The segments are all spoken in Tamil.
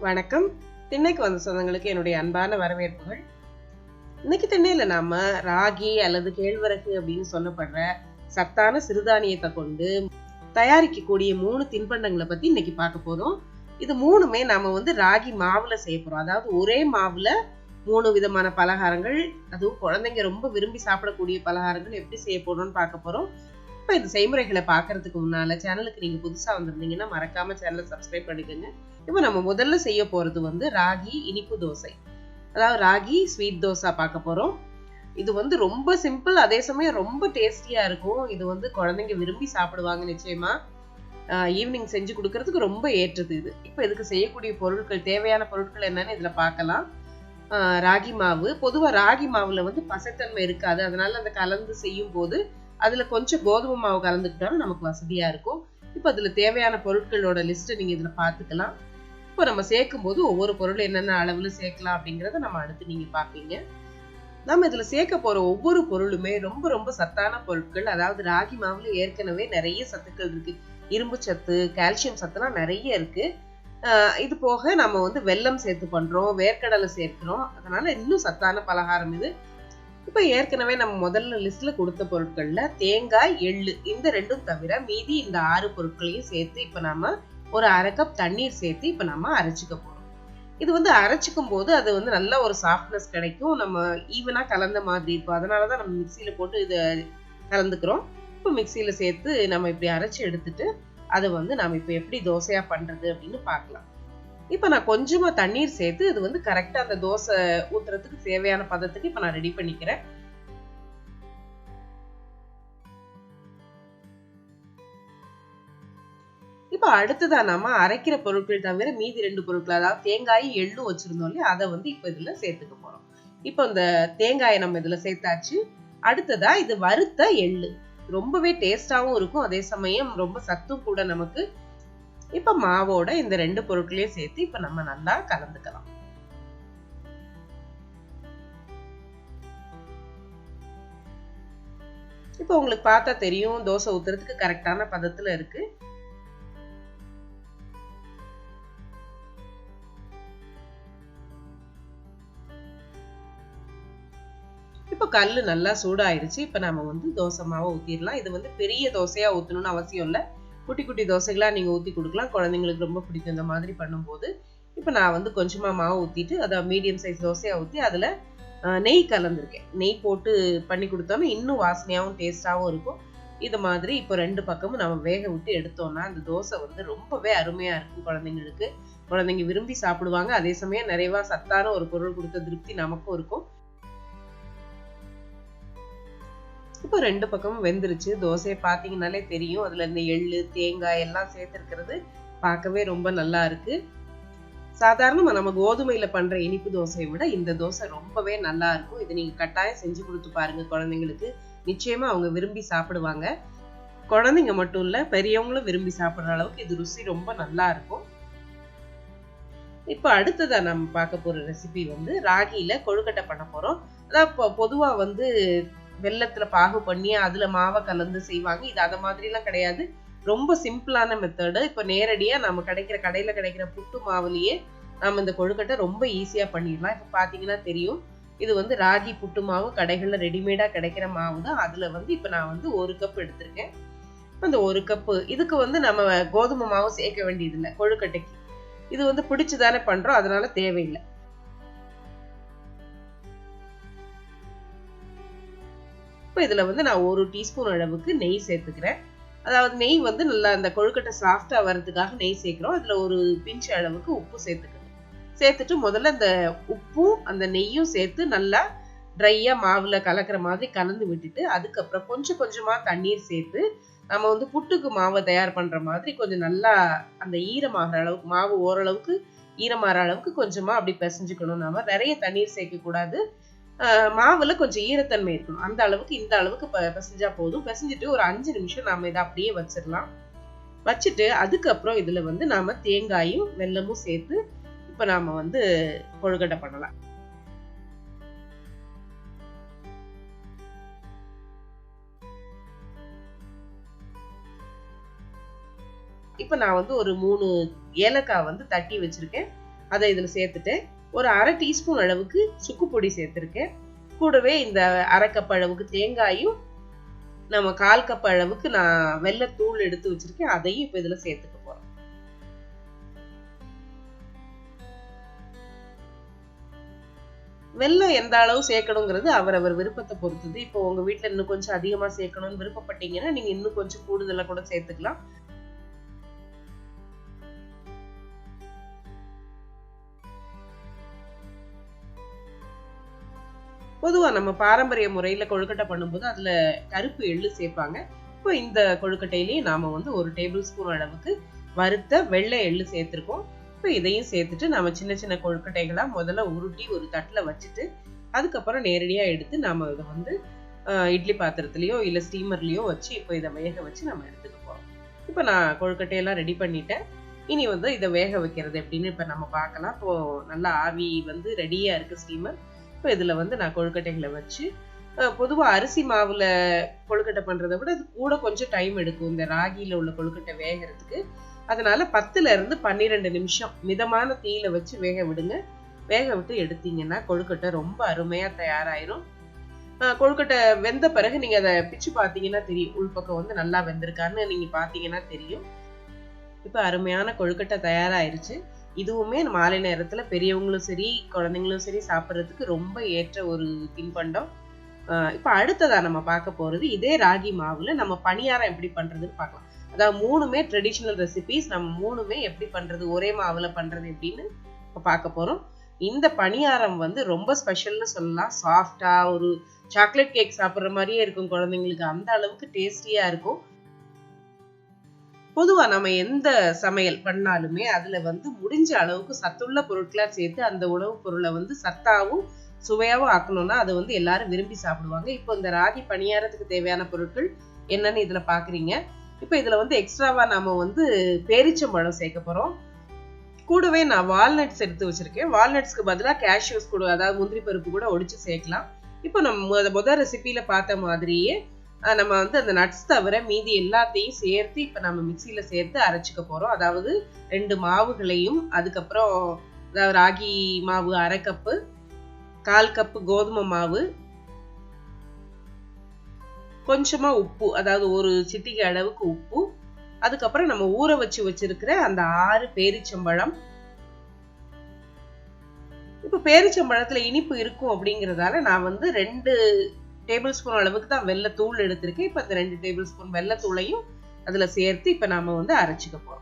வணக்கம். திண்ணைக்கு வந்த சொந்தங்களுக்கு என்னுடைய அன்பான வரவேற்புகள். இன்னைக்கு திண்ணையில நாம ராகி அல்லது கேழ்வரகு அப்படின்னு சொல்லப்படுற சத்தான சிறுதானியத்தை கொண்டு தயாரிக்கக்கூடிய 3 தின்பண்டங்களை பத்தி இன்னைக்கு பார்க்க போறோம். இது 3மே நாம ராகி மாவுல செய்ய போறோம். அதாவது ஒரே மாவுல 3 விதமான பலகாரங்கள், அதுவும் குழந்தைங்க ரொம்ப விரும்பி சாப்பிடக்கூடிய பலகாரங்கள் எப்படி செய்ய போறோம்னு பார்க்க போறோம். இப்ப இந்த செய்முறைகளை பாக்குறதுக்கு முன்னால சேனலுக்கு நீங்க புதுசா வந்திருந்தீங்கன்னா மறக்காம சேனலை சப்ஸ்கிரைப் பண்ணிக்கோங்க. இப்ப நம்ம முதல்ல செய்ய போறது ராகி இனிப்பு தோசை, அதாவது ராகி ஸ்வீட் தோசை பார்க்க போறோம். இது ரொம்ப சிம்பிள், அதே சமயம் ரொம்ப டேஸ்டியா இருக்கும். இது குழந்தைங்க விரும்பி சாப்பிடுவாங்க நிச்சயமா. ஈவினிங் செஞ்சு கொடுக்கறதுக்கு ரொம்ப ஏற்றது இது. இப்ப இதுக்கு செய்யக்கூடிய பொருட்கள், தேவையான பொருட்கள் என்னன்னு இதுல பார்க்கலாம். ராகி மாவு. பொதுவா ராகி மாவுல பசைத்தன்மை இருக்காது, அதனால அந்த கலந்து செய்யும் போது அதுல கொஞ்சம் கோதுமை மாவு கலந்துக்கிட்டாலும் நமக்கு வசதியா இருக்கும். இப்ப அதுல தேவையான பொருட்களோட லிஸ்ட் நீங்க இதுல பாத்துக்கலாம். இப்ப நம்ம சேர்க்கும் போது ஒவ்வொரு பொருள் என்னென்ன அளவுல சேர்க்கலாம் அப்படிங்கறத நம்ம அடுத்து நீங்க பாப்பீங்க. நம்ம இதுல சேர்க்க போற ஒவ்வொரு பொருளுமே ரொம்ப ரொம்ப சத்தான பொருட்கள். அதாவது ராகி மாவுல ஏற்கனவே நிறைய சத்துக்கள் இருக்கு. இரும்பு சத்து, கால்சியம் சத்துலாம் நிறைய இருக்கு. இது போக நம்ம வெல்லம் சேர்த்து பண்றோம், வேர்க்கடலை சேர்க்கிறோம், அதனால இன்னும் சத்தான பலகாரம் இது. இப்ப ஏற்கனவே நம்ம முதல்ல லிஸ்ட்ல கொடுத்த பொருட்கள்ல தேங்காய், எள்ளு இந்த 2ம் தவிர மீதி இந்த 6 பொருட்களையும் சேர்த்து இப்ப நாம ஒரு 1/2 கப் தண்ணீர் சேர்த்து இப்ப நம்ம அரைச்சிக்க போறோம். இது அரைச்சிக்கும் போது அது நல்ல ஒரு சாஃப்ட்னஸ் கிடைக்கும், நம்ம ஈவனா கலந்த மாதிரி இருக்கும். அதனாலதான் நம்ம மிக்சியில போட்டு இதை கலந்துக்கிறோம். இப்ப மிக்சியில சேர்த்து நம்ம இப்படி அரைச்சு எடுத்துட்டு அதை நாம இப்ப எப்படி தோசையா பண்றது அப்படின்னு பார்க்கலாம். இப்ப நான் கொஞ்சமா தண்ணீர் சேர்த்து இது கரெக்டா அந்த தோசை ஊத்துறதுக்கு தேவையான பதத்துக்கு இப்ப நான் ரெடி பண்ணிக்கிறேன். இப்ப அடுத்ததா நாம அரைக்கிற பொருட்கள் தவிர மீதி 2 பொருட்கள், அதாவது தேங்காயும் எள்ளும் வச்சிருந்தோம் இல்லையா, அதை இப்ப இதுல சேர்த்துக்க போறோம். இப்ப இந்த தேங்காயை நம்ம இதுல சேர்த்தாச்சு. அடுத்ததா இது வறுத்த எள்ளு. ரொம்பவே டேஸ்டாவும் இருக்கும், அதே சமயம் ரொம்ப சத்தும் கூட நமக்கு. இப்ப மாவோட இந்த 2 பொருட்களையும் சேர்த்து இப்ப நம்ம நல்லா கலந்துக்கலாம். இப்ப உங்களுக்கு பார்த்தா தெரியும் தோசை ஊத்துறதுக்கு கரெக்டான பதத்துல இருக்கு. இப்ப கல்லு நல்லா சூடாயிருச்சு. இப்ப நம்ம தோசை மாவை ஊத்திடலாம். இது பெரிய தோசையா ஊத்தணும்னு அவசியம் இல்லை, குட்டி குட்டி தோசைகளா நீங்க ஊத்தி கொடுக்கலாம். குழந்தைங்களுக்கு ரொம்ப பிடிக்கும் இந்த மாதிரி பண்ணும்போது. இப்ப நான் கொஞ்சமா மாவு ஊத்திட்டு, அதாவது மீடியம் சைஸ் தோசையா ஊத்தி அதுல நெய் கலந்துருக்கேன். நெய் போட்டு பண்ணி கொடுத்தோம்னா இன்னும் வாசனையாவும் டேஸ்டாவும் இருக்கும். இது மாதிரி இப்போ 2 பக்கமும் நம்ம வேக விட்டு எடுத்தோம்னா அந்த தோசை ரொம்பவே அருமையா இருக்கும் குழந்தைங்களுக்கு. குழந்தைங்க விரும்பி சாப்பிடுவாங்க, அதே சமயம் நிறைவா சத்தான ஒரு பொருள் கொடுத்த திருப்தி நமக்கும் இருக்கும். இப்போ 2 பக்கமும் வெந்துருச்சு. தோசையை பார்த்தீங்கன்னாலே தெரியும், அதுல இந்த எள்ளு, தேங்காய் எல்லாம் சேர்த்திருக்கிறது பார்க்கவே ரொம்ப நல்லா இருக்கு. சாதாரணமா நம்ம கோதுமையில பண்ற இனிப்பு தோசையை விட இந்த தோசை ரொம்பவே நல்லா இருக்கும். இது நீங்க கட்டாயம் செஞ்சு கொடுத்து பாருங்க குழந்தைங்களுக்கு. நிச்சயமா அவங்க விரும்பி சாப்பிடுவாங்க. குழந்தைங்க மட்டும் இல்ல, பெரியவங்களும் விரும்பி சாப்பிடுற அளவுக்கு இது ருசி ரொம்ப நல்லா இருக்கும். இப்ப அடுத்ததா நம்ம பார்க்க போற ரெசிபி ராகியில கொழுக்கட்டை பண்ண போறோம். அதான் பொதுவா வெல்லத்துல பாகு பண்ணி அதுல மாவை கலந்து செய்வாங்க. இது அத மாதிரி எல்லாம் கிடையாது, ரொம்ப சிம்பிளான மெத்தடு. இப்ப நேரடியா நம்ம கடையில கிடைக்கிற புட்டு மாவுலயே நம்ம இந்த கொழுக்கட்டை ரொம்ப ஈஸியா பண்ணிடலாம். இப்ப பாத்தீங்கன்னா தெரியும், இது ராகி புட்டு மாவு கடைகள்ல ரெடிமேடா கிடைக்கிற மாவு தான். அதுல இப்ப நான் 1 கப் எடுத்திருக்கேன். அந்த 1 கப்பு இதுக்கு நம்ம கோதுமை மாவு சேர்க்க வேண்டியது இல்லை கொழுக்கட்டைக்கு. இது பிடிச்சுதானே பண்றோம், அதனால தேவையில்லை. இப்ப இதுல நான் 1 டீஸ்பூன் அளவுக்கு நெய் சேர்த்துக்கிறேன். அதாவது நெய் நல்லா அந்த கொழுக்கட்டை சாஃப்டா வர்றதுக்காக நெய் சேர்க்கிறோம். அதுல ஒரு பிஞ்ச் அளவுக்கு உப்பு சேர்த்துக்கணும். சேர்த்துட்டு முதல்ல அந்த உப்பும் அந்த நெய்யும் சேர்த்து நல்லா ட்ரையா மாவுல கலக்கிற மாதிரி கலந்து விட்டுட்டு, அதுக்கப்புறம் கொஞ்சம் கொஞ்சமா தண்ணீர் சேர்த்து நம்ம புட்டுக்கு மாவை தயார் பண்ற மாதிரி கொஞ்சம் நல்லா அந்த ஈரமாகிற அளவுக்கு, மாவு ஓரளவுக்கு ஈரமாகிற அளவுக்கு கொஞ்சமா அப்படி பிசைஞ்சுக்கணும். நாம நிறைய தண்ணீர் சேர்க்க கூடாது, மாவுல கொஞ்சம் ஈரத்தன்மை இருக்கணும். அந்த அளவுக்கு இந்த அளவுக்கு பிசைஞ்சா போதும். பிசைஞ்சிட்டு ஒரு 5 நிமிஷம் நாம இதை அப்படியே வச்சிடலாம். வச்சுட்டு அதுக்கப்புறம் இதுல நாம தேங்காயும் வெல்லமும் சேர்த்து இப்ப நாம கொழுக்கட்டை பண்ணலாம். இப்ப நான் ஒரு 3 ஏலக்காய் தட்டி வச்சிருக்கேன். அதை இதுல சேர்த்துட்டு ஒரு அரை டீஸ்பூன் அளவுக்கு சுக்கு பொடி சேர்த்திருக்கேன். கூடவே இந்த அரை கப் அளவுக்கு தேங்காயும் நம்ம 1/4 கப் அளவுக்கு நான் வெல்லத்தூள் எடுத்து வச்சிருக்கேன், அதையும் இப்ப இதுல சேர்த்துக்க போறோம். வெல்லம் எந்த அளவு சேர்க்கணுங்கிறது அவரவர் விருப்பத்தை பொறுத்தது. இப்போ உங்க வீட்டுல இன்னும் கொஞ்சம் அதிகமா சேர்க்கணும்னு விருப்பப்பட்டீங்கன்னா நீங்க இன்னும் கொஞ்சம் கூடுதலா கூட சேர்த்துக்கலாம். பொதுவா நம்ம பாரம்பரிய முறையில கொழுக்கட்டை பண்ணும்போது அதுல கருப்பு எள்ளு சேர்ப்பாங்க. இப்போ இந்த கொழுக்கட்டையிலேயே நாம வந்து 1 டேபிள் ஸ்பூன் அளவுக்கு வறுத்த வெள்ளை எள்ளு சேர்த்திருக்கோம். இப்போ இதையும் சேர்த்துட்டு நம்ம சின்ன சின்ன கொழுக்கட்டைகளா முதல்ல உருட்டி ஒரு தட்டுல வச்சுட்டு அதுக்கப்புறம் நேரடியா எடுத்து நாம இதை வந்து இட்லி பாத்திரத்திலயோ இல்ல ஸ்டீமர்லயோ வச்சு இப்போ இதை வேக வச்சு நம்ம எடுத்துக்க போறோம். இப்போ நான் கொழுக்கட்டையெல்லாம் ரெடி பண்ணிட்டேன். இனி வந்து இதை வேக வைக்கிறது எப்படின்னு இப்ப நம்ம பார்க்கலாம். இப்போ நல்லா ஆவி வந்து ரெடியா இருக்கு ஸ்டீமர். இப்போ இதுல வந்து நான் கொழுக்கட்டைகளை வச்சு பொதுவா அரிசி மாவுல கொழுக்கட்டை பண்றதை விட அது கூட கொஞ்சம் டைம் எடுக்கும் இந்த ராகியில உள்ள கொழுக்கட்டை வேகிறதுக்கு. அதனால 10ல இருந்து 12 நிமிஷம் மிதமான தீயில வச்சு வேக விடுங்க. வேக விட்டு எடுத்தீங்கன்னா கொழுக்கட்டை ரொம்ப அருமையா தயாராயிரும். கொழுக்கட்டை வெந்த பிறகு நீங்க அதை பிச்சு பாத்தீங்கன்னா தெரியும், உள்பக்கம் வந்து நல்லா வெந்திருக்கான்னு நீங்க பாத்தீங்கன்னா தெரியும். இப்ப அருமையான கொழுக்கட்டை தயாராயிருச்சு. இதுவுமே மாலை நேரத்துல பெரியவங்களும் சரி குழந்தைங்களும் சரி சாப்பிட்றதுக்கு ரொம்ப ஏற்ற ஒரு தின்பண்டம். இப்ப அடுத்ததா நம்ம பார்க்க போறது இதே ராகி மாவுல நம்ம பணியாரம் எப்படி பண்றதுன்னு பார்க்கலாம். அதாவது 3மே ட்ரெடிஷனல் ரெசிபிஸ். நம்ம 3மே எப்படி பண்றது, ஒரே மாவுல பண்றது எப்படின்னு இப்ப பார்க்க போறோம். இந்த பணியாரம் வந்து ரொம்ப ஸ்பெஷல்னு சொல்லலாம். சாஃப்டா ஒரு சாக்லேட் கேக் சாப்பிட்ற மாதிரியே இருக்கும் குழந்தைங்களுக்கு, அந்த அளவுக்கு டேஸ்டியா இருக்கும். பொதுவா நம்ம எந்த சமையல் பண்ணாலுமே அதுல வந்து முடிஞ்ச அளவுக்கு சத்துள்ள பொருட்களா சேர்த்து அந்த உணவுப் பொருளை வந்து சத்தாவும் சுவையாவும் ஆக்கணும்னா அதை வந்து எல்லாரும் விரும்பி சாப்பிடுவாங்க. இப்போ இந்த ராகி பணியாரத்துக்கு தேவையான பொருட்கள் என்னன்னு இதுல பாக்குறீங்க. இப்போ இதுல வந்து எக்ஸ்ட்ராவா நாம வந்து பேரிச்சம்பழம் சேர்க்க போறோம். கூடவே நான் வால்நட்ஸ் எடுத்து வச்சிருக்கேன். வால்நட்ஸ்க்கு பதிலாக கேஷ்யூஸ் கூட, அதாவது முந்திரி பருப்பு கூட ஒடிச்சு சேர்க்கலாம். இப்போ நம்ம முதல் ரெசிபியில பார்த்த மாதிரியே நம்ம வந்து அந்த நட்ஸ் தவிர மீதி எல்லாத்தையும் சேர்த்து இப்ப நம்ம மிக்சியில சேர்த்து அரைச்சிக்க போறோம். அதாவது 2 மாவுகளையும், அதுக்கப்புறம் அதாவது ராகி மாவு 1/2 கப்பு, 1/4 கப்பு கோதுமை மாவு, கொஞ்சமா உப்பு, அதாவது ஒரு சிட்டிகை அளவுக்கு உப்பு, அதுக்கப்புறம் நம்ம ஊற வச்சு வச்சிருக்கிற அந்த 6 பேரிச்சம்பழம். இப்ப பேரிச்சம்பழத்துல இனிப்பு இருக்கும் அப்படிங்கறதால நான் வந்து 2 டேபிள் ஸ்பூன் அளவுக்கு தான் வெல்லத்தூள் எடுத்திருக்கேன். இப்ப அந்த 2 டேபிள் ஸ்பூன் வெல்லத்தூளையும் அதுல சேர்த்து இப்ப நாம வந்து அரைச்சிக்க போறோம்.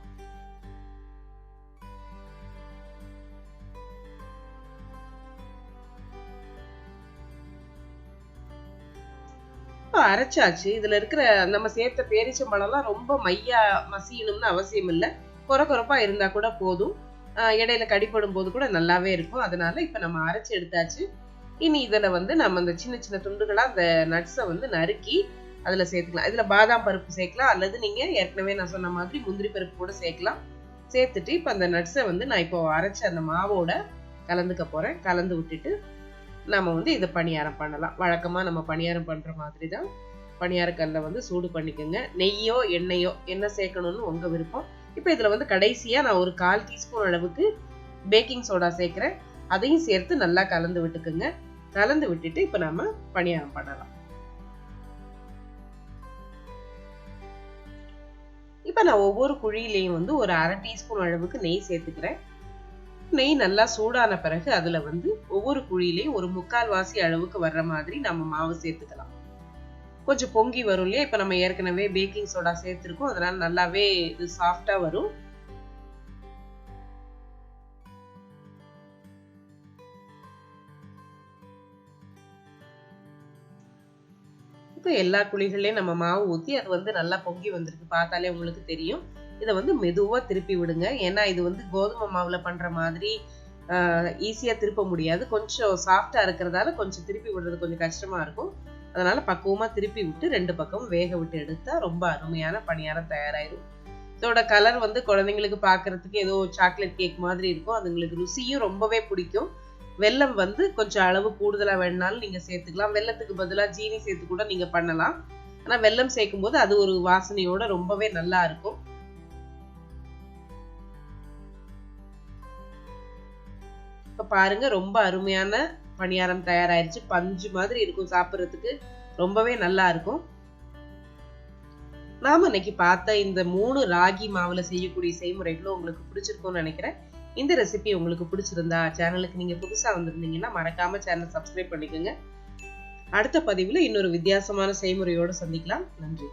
அரைச்சாச்சு. இதுல இருக்கிற நம்ம சேர்த்த பேரிச்சம்பழம்லாம் ரொம்ப மையா மசியணும்னு அவசியம் இல்லை. கொரகொரப்பா இருந்தா கூட போதும். இடையில கடிப்படும் போது கூட நல்லாவே இருக்கும். அதனால இப்ப நம்ம அரைச்சு எடுத்தாச்சு. இனி இதுல வந்து நம்ம அந்த சின்ன சின்ன துண்டுகளா அந்த நட்ஸை வந்து நறுக்கி அதுல சேர்த்துக்கலாம். இதுல பாதாம் பருப்பு சேர்க்கலாம், அல்லது நீங்க ஏற்கனவே நான் சொன்ன மாதிரி முந்திரி பருப்பு கூட சேர்க்கலாம். சேர்த்துட்டு இப்ப அந்த நட்ஸை வந்து நான் இப்போ அரைச்ச அந்த மாவோட கலந்துக்க போறேன். கலந்து விட்டுட்டு நம்ம வந்து இதை பணியாரம் பண்ணலாம். வழக்கமா நம்ம பணியாரம் பண்ற மாதிரி தான். பணியாரக்கல்ல வந்து சூடு பண்ணிக்கோங்க. நெய்யோ எண்ணெயோ என்ன சேர்க்கணும்னு உங்க விருப்பம். இப்ப இதுல வந்து கடைசியா நான் ஒரு 1/4 டீஸ்பூன் அளவுக்கு பேக்கிங் சோடா சேர்க்கிறேன். அதையும் சேர்த்து நல்லா கலந்து விட்டுக்குங்க. கலந்து விட்டுட்டு இப்ப நம்ம பணியாரம் பண்ணலாம். இப்ப நான் ஒவ்வொரு குழியிலையும் வந்து ஒரு 1/2 டீஸ்பூன் அளவுக்கு நெய் சேர்த்துக்கிறேன். நெய் நல்லா சூடான பிறகு அதுல வந்து ஒவ்வொரு குழியிலையும் ஒரு 3/4 வாசி அளவுக்கு வர்ற மாதிரி நம்ம மாவு சேர்த்துக்கலாம். கொஞ்சம் பொங்கி வரும் இல்லையா? இப்ப நம்ம ஏற்கனவே பேக்கிங் சோடா சேர்த்திருக்கோம், அதனால நல்லாவே இது சாஃப்டா வரும். இப்போ எல்லா குழிகள்லயும் நம்ம மாவு ஊத்தி அது வந்து நல்லா பொங்கி வந்திருக்கு. பார்த்தாலே உங்களுக்கு தெரியும். இதை வந்து மெதுவா திருப்பி விடுங்க. ஏன்னா இது வந்து கோதுமை மாவுல பண்ற மாதிரி ஈஸியா திருப்ப முடியாது. கொஞ்சம் சாஃப்டா இருக்கிறதால கொஞ்சம் திருப்பி விடுறது கொஞ்சம் கஷ்டமா இருக்கும். அதனால பக்குவமா திருப்பி விட்டு 2 பக்கமும் வேக விட்டு எடுத்தா ரொம்ப அருமையான பணியாரம் தயாராயிரும். இதோட கலர் வந்து குழந்தைங்களுக்கு பாக்குறதுக்கு ஏதோ சாக்லேட் கேக் மாதிரி இருக்கும். அதுங்களுக்கு ருசியும் ரொம்பவே பிடிக்கும். வெல்லம் வந்து கொஞ்சம் அளவு கூடுதலா வேணுனாலும் நீங்க சேர்த்துக்கலாம். வெல்லத்துக்கு பதிலா ஜீனி சேர்த்து கூட நீங்க பண்ணலாம். ஆனா வெல்லம் சேர்க்கும் போது அது ஒரு வாசனையோட ரொம்பவே நல்லா இருக்கும். இப்ப பாருங்க ரொம்ப அருமையான பணியாரம் தயாராயிருச்சு. பஞ்சு மாதிரி இருக்கும், சாப்பிடுறதுக்கு ரொம்பவே நல்லா இருக்கும். நாம இன்னைக்கு பார்த்த இந்த 3 ராகி மாவுல செய்யக்கூடிய செய்முறைகளும் உங்களுக்கு பிடிச்சிருக்கும்னு நினைக்கிறேன். இந்த ரெசிபி உங்களுக்கு பிடிச்சிருந்தா சேனலுக்கு நீங்க புதுசா வந்திருந்தீங்கன்னா மறக்காம சேனல் சப்ஸ்கிரைப் பண்ணிக்கோங்க. அடுத்த பதிவுல இன்னொரு வித்தியாசமான செய்முறையோடு சந்திக்கலாம். நன்றி.